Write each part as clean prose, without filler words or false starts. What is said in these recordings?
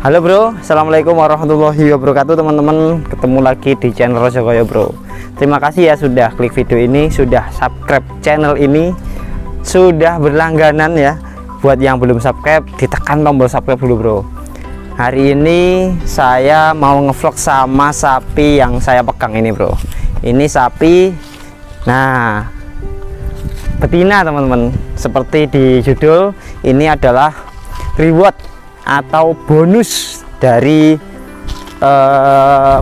Halo bro, assalamualaikum warahmatullahi wabarakatuh teman-teman. Ketemu lagi di channel Rajakoyo bro. Terima kasih ya sudah klik video ini, sudah subscribe channel ini, sudah berlangganan ya. Buat yang belum subscribe, ditekan tombol subscribe dulu bro. Hari ini saya mau ngevlog sama sapi yang saya pegang ini bro. Ini sapi, nah betina teman-teman. Seperti di judul, ini adalah reward atau bonus dari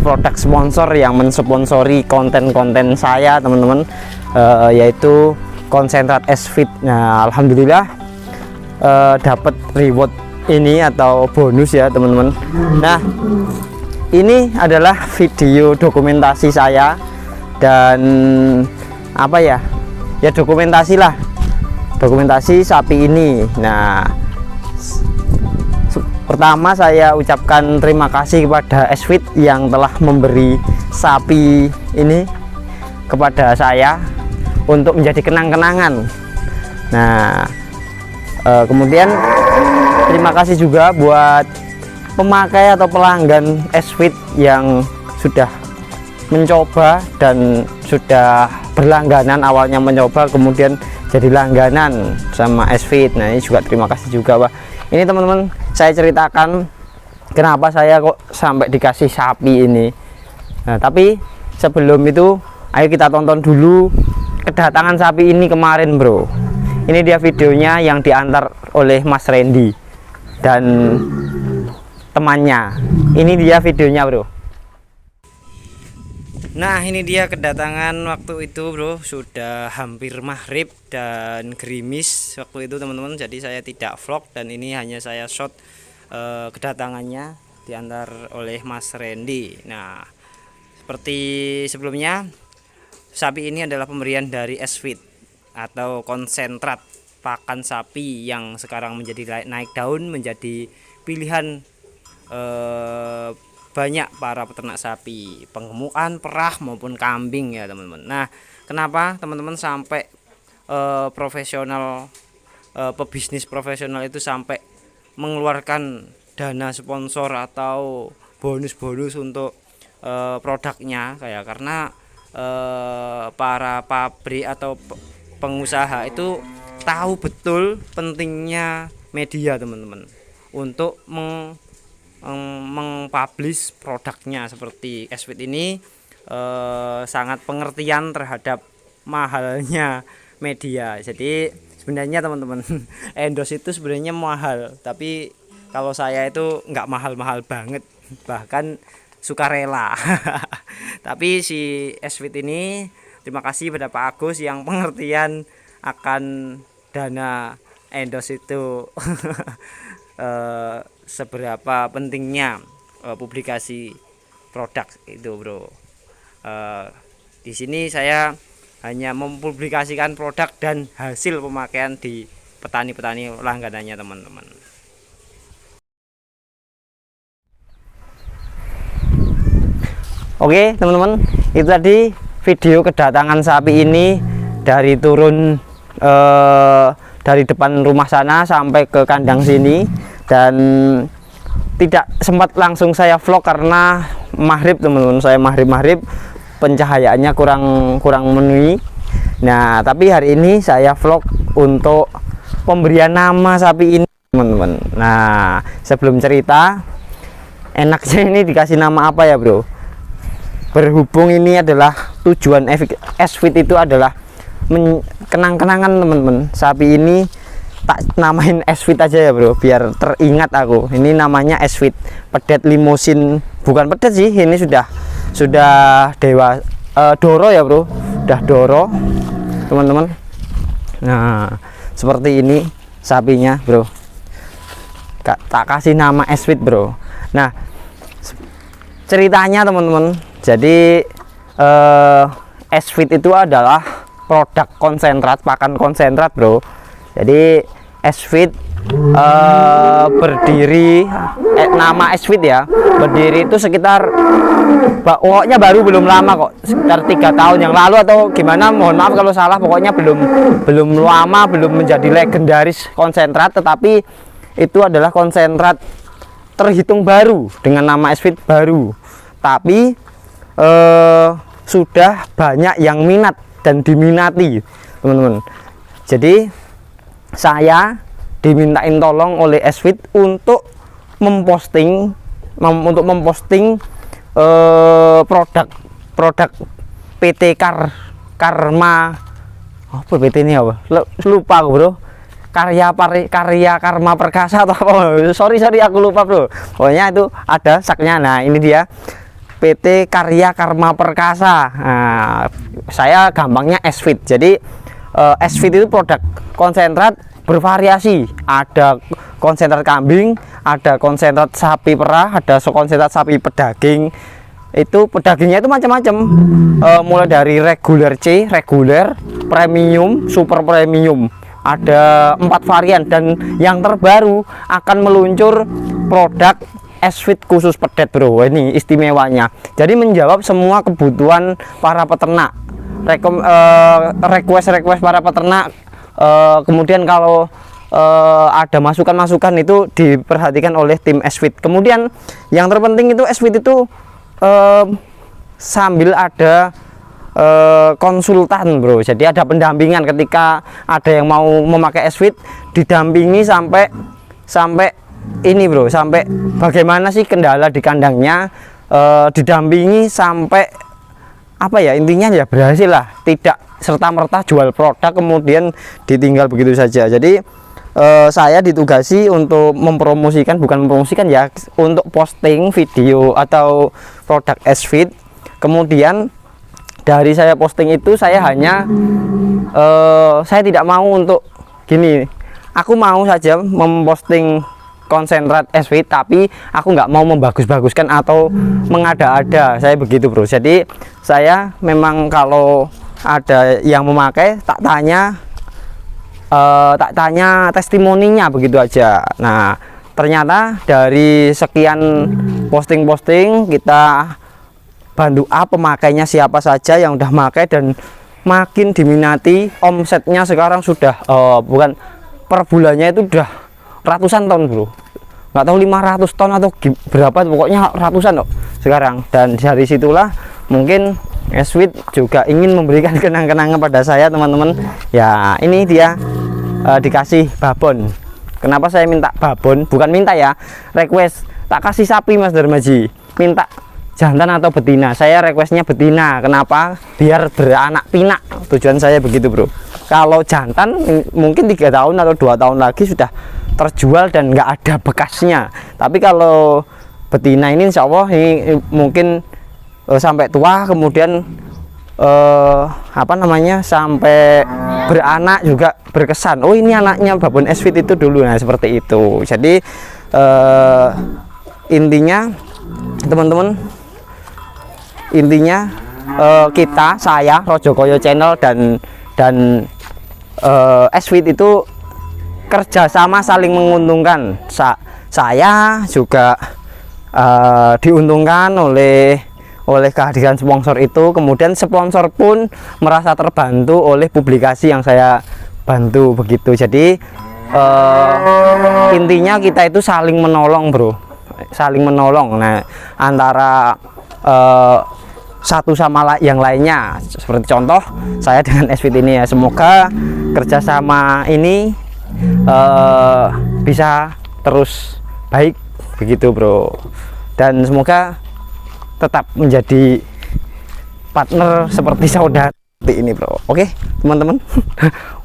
produk sponsor yang mensponsori konten-konten saya teman-teman, yaitu konsentrat S-Fit. Nah alhamdulillah dapat reward ini atau bonus ya teman-teman. Nah ini adalah video dokumentasi saya dan apa ya dokumentasi lah, dokumentasi sapi ini. Nah pertama saya ucapkan terima kasih kepada S-Fit yang telah memberi sapi ini kepada saya untuk menjadi kenang-kenangan. Nah kemudian terima kasih juga buat pemakai atau pelanggan S-Fit yang sudah mencoba dan sudah berlangganan, awalnya mencoba kemudian jadi langganan sama S-Fit. Nah ini juga terima kasih juga Pak. Ini teman-teman saya ceritakan kenapa saya kok sampai dikasih sapi ini. Nah tapi sebelum itu ayo kita tonton dulu kedatangan sapi ini kemarin bro. Ini dia videonya yang diantar oleh Mas Randy dan temannya. Ini dia videonya bro. Nah ini dia kedatangan waktu itu bro, sudah hampir maghrib dan gerimis waktu itu teman-teman. Jadi saya tidak vlog dan ini hanya saya shot kedatangannya diantar oleh Mas Randy. Nah seperti sebelumnya, sapi ini adalah pemberian dari S-Fit atau konsentrat pakan sapi yang sekarang menjadi naik daun, menjadi pilihan banyak para peternak sapi, penggemukan, perah maupun kambing ya teman-teman. Nah kenapa teman-teman sampai profesional, pebisnis profesional itu sampai mengeluarkan dana sponsor atau bonus-bonus untuk produknya, kayak karena para pabrik atau pengusaha itu tahu betul pentingnya media teman-teman untuk mengpublish produknya. Seperti S-Fit ini sangat pengertian terhadap mahalnya media. Jadi sebenarnya teman-teman endorse itu sebenarnya mahal, tapi kalau saya itu nggak mahal-mahal banget, bahkan sukarela. Tapi si S-Fit ini terima kasih pada Pak Agus yang pengertian akan dana endorse itu. Seberapa pentingnya publikasi produk itu bro. Di sini saya hanya mempublikasikan produk dan hasil pemakaian di petani-petani langganannya teman-teman. Oke teman-teman, itu tadi video kedatangan sapi ini dari turun dari depan rumah sana sampai ke kandang sini, dan tidak sempat langsung saya vlog karena maghrib teman-teman. Saya maghrib pencahayaannya kurang memenuhi. Nah tapi hari ini saya vlog untuk pemberian nama sapi ini teman-teman. Nah sebelum cerita, enaknya ini dikasih nama apa ya bro? Berhubung ini adalah tujuan S-Fit itu adalah kenang-kenangan teman-teman. Sapi ini tak namain S-Fit aja ya bro, biar teringat aku. Ini namanya S-Fit pedet limusin, bukan pedet sih, ini sudah dewa doro ya bro, udah doro teman-teman. Nah seperti ini sapinya bro, tak kasih nama S-Fit bro. Nah ceritanya teman-teman, jadi S-Fit itu adalah produk konsentrat, pakan konsentrat bro. Jadi S-Fit berdiri, nama S-Fit ya, berdiri itu sekitar, pokoknya baru belum lama kok, sekitar 3 tahun yang lalu atau gimana, mohon maaf kalau salah. Pokoknya belum lama, belum menjadi legendaris konsentrat, tetapi itu adalah konsentrat terhitung baru dengan nama S-Fit baru, tapi sudah banyak yang minat dan diminati teman-teman. Jadi saya dimintain tolong oleh S-Fit untuk memposting produk PT Karma, apa PT ini apa? Lupa aku bro. Karya Karma Perkasa atau apa? Sorry aku lupa bro. Pokoknya itu ada saknya. Nah ini dia PT Karya Karma Perkasa. Nah, saya gampangnya S-Fit. Jadi S-Fit itu produk konsentrat bervariasi. Ada konsentrat kambing, ada konsentrat sapi perah, ada konsentrat sapi pedaging. Itu pedagingnya itu macam-macam, mulai dari reguler C, reguler, premium, super premium. Ada 4 varian, dan yang terbaru akan meluncur produk S-Fit khusus pedet bro. Ini istimewanya, jadi menjawab semua kebutuhan para peternak, request para peternak. Kemudian kalau ada masukan-masukan itu diperhatikan oleh tim S-Fit. Kemudian yang terpenting itu S-Fit itu sambil ada konsultan bro, jadi ada pendampingan ketika ada yang mau memakai S-Fit, didampingi sampai ini bro, sampai bagaimana sih kendala di kandangnya, didampingi sampai apa ya, intinya ya berhasil lah, tidak serta-merta jual produk kemudian ditinggal begitu saja. Jadi saya ditugasi untuk mempromosikan, bukan mempromosikan ya, untuk posting video atau produk S-Fit. Kemudian dari saya posting itu, saya hanya saya tidak mau untuk gini, aku mau saja memposting konsentrat S-Fit, tapi aku nggak mau membagus-baguskan atau mengada-ada, saya begitu bro. Jadi saya memang kalau ada yang memakai tak tanya testimoninya begitu aja. Nah ternyata dari sekian posting kita bantu pemakainya siapa saja yang udah pakai dan makin diminati. Omsetnya sekarang sudah bukan per bulannya itu udah ratusan ton bro, nggak tahu 500 ton atau berapa, pokoknya ratusan kok sekarang. Dan dari situlah mungkin S-Fit juga ingin memberikan kenang-kenangan pada saya teman-teman. Ya ini dia dikasih babon. Kenapa saya minta babon? Bukan minta ya, request. Tak kasih sapi Mas Darmaji, minta jantan atau betina. Saya requestnya betina. Kenapa? Biar beranak pinak. Tujuan saya begitu bro. Kalau jantan mungkin 3 tahun atau 2 tahun lagi sudah terjual dan nggak ada bekasnya. Tapi kalau betina ini insya Allah ini mungkin sampai tua, kemudian apa namanya, sampai beranak juga berkesan. Oh ini anaknya babon S-Fit itu dulu. Nah seperti itu. Jadi intinya teman-teman, intinya saya Rojokoyo Channel dan S-Fit itu kerjasama saling menguntungkan. Saya juga diuntungkan oleh kehadiran sponsor itu. Kemudian sponsor pun merasa terbantu oleh publikasi yang saya bantu begitu. Jadi intinya kita itu saling menolong bro, saling menolong. Nah antara satu sama yang lainnya, seperti contoh saya dengan S-Fit ini ya, semoga kerjasama ini bisa terus baik begitu bro, dan semoga tetap menjadi partner seperti saudara ini bro. Oke teman-teman.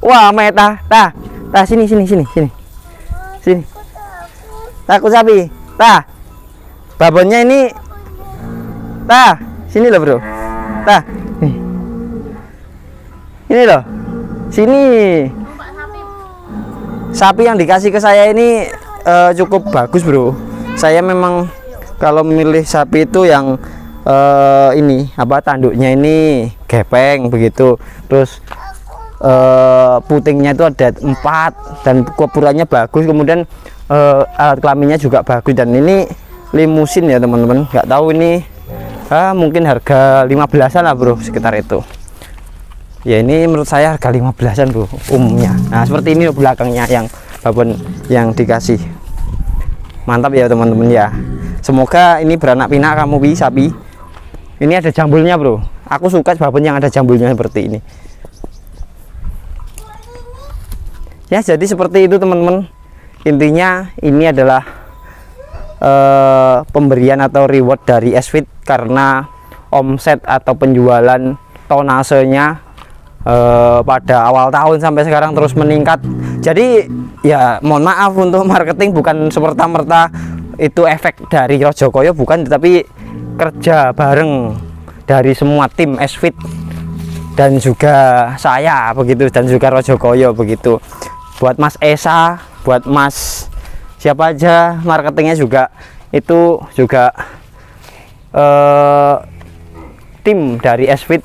Wah meta sini takut sapi babonnya ini sini loh bro, ini loh, sini. Sapi yang dikasih ke saya ini cukup bagus bro. Saya memang kalau memilih sapi itu yang ini apa, tanduknya ini gepeng begitu, terus putingnya itu ada 4 dan kopurannya bagus, kemudian alat kelaminnya juga bagus, dan ini limusin ya teman-teman. Nggak tahu ini mungkin harga 15-an lah bro, sekitar itu ya. Ini menurut saya harga 15-an bro umumnya. Nah seperti ini belakangnya yang babon yang dikasih. Mantap ya teman-teman ya. Semoga ini beranak pinak kamu Pi sapi. Ini ada jambulnya bro. Aku suka babon yang ada jambulnya seperti ini. Ya jadi seperti itu teman-teman. Intinya ini adalah pemberian atau reward dari S-Feed karena omset atau penjualan tonasenya pada awal tahun sampai sekarang terus meningkat. Jadi ya mohon maaf untuk marketing, bukan semerta-merta itu efek dari Rojokoyo, bukan, tetapi kerja bareng dari semua tim S-Feed dan juga saya begitu, dan juga Rojokoyo begitu. Buat Mas Esa, buat Mas siapa aja marketingnya juga, itu juga tim dari S-Feed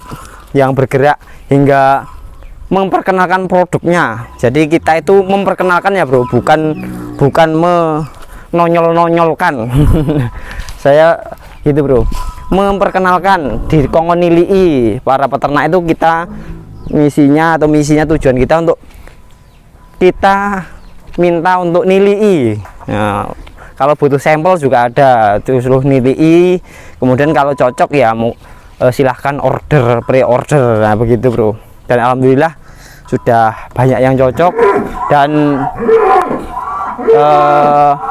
yang bergerak hingga memperkenalkan produknya. Jadi kita itu memperkenalkan ya bro, bukan menonyol-nonyolkan. Saya gitu bro, memperkenalkan di Kongonilii para peternak itu. Kita misinya tujuan kita untuk kita minta untuk nilii. Nah, kalau butuh sampel juga ada, disuruh nilii, kemudian kalau cocok ya mau silahkan order, pre-order. Nah begitu bro, dan alhamdulillah sudah banyak yang cocok. Dan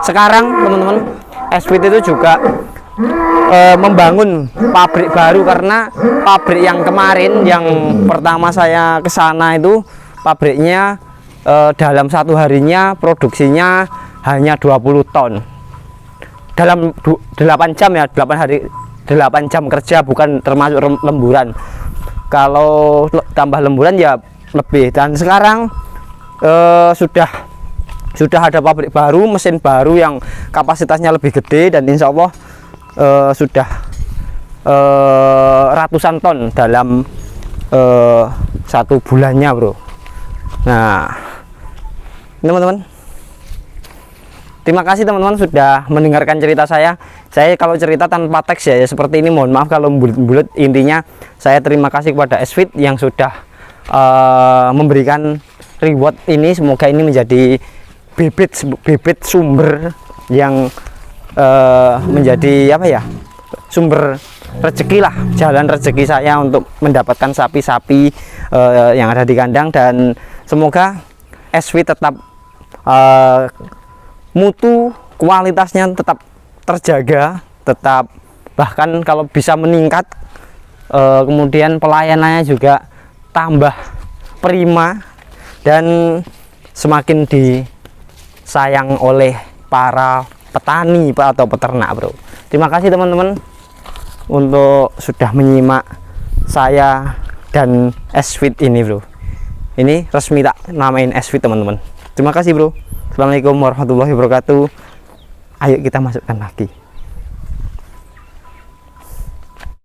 sekarang teman-teman, S-Feed itu juga membangun pabrik baru, karena pabrik yang kemarin yang pertama saya ke sana itu pabriknya dalam satu harinya produksinya hanya 20 ton dalam 8 jam ya, 8 jam kerja, bukan termasuk lemburan. Kalau tambah lemburan ya lebih. Dan sekarang sudah ada pabrik baru, mesin baru yang kapasitasnya lebih gede, dan insya Allah sudah ratusan ton dalam satu bulannya bro. Nah teman-teman, terima kasih teman-teman sudah mendengarkan cerita saya. Saya kalau cerita tanpa teks ya, seperti ini, mohon maaf kalau bulat. Intinya saya terima kasih kepada S-Feed yang sudah memberikan reward ini. Semoga ini menjadi bibit sumber yang menjadi apa ya, sumber rezeki lah, jalan rezeki saya untuk mendapatkan sapi-sapi yang ada di kandang. Dan semoga S-Feed tetap mutu kualitasnya tetap terjaga, tetap bahkan kalau bisa meningkat, kemudian pelayanannya juga tambah prima dan semakin disayang oleh para petani atau peternak bro. Terima kasih teman-teman untuk sudah menyimak saya dan S-Feed ini bro. Ini resmi tak namain S-Feed teman-teman. Terima kasih bro. Assalamualaikum warahmatullahi wabarakatuh. Ayo kita masukkan lagi.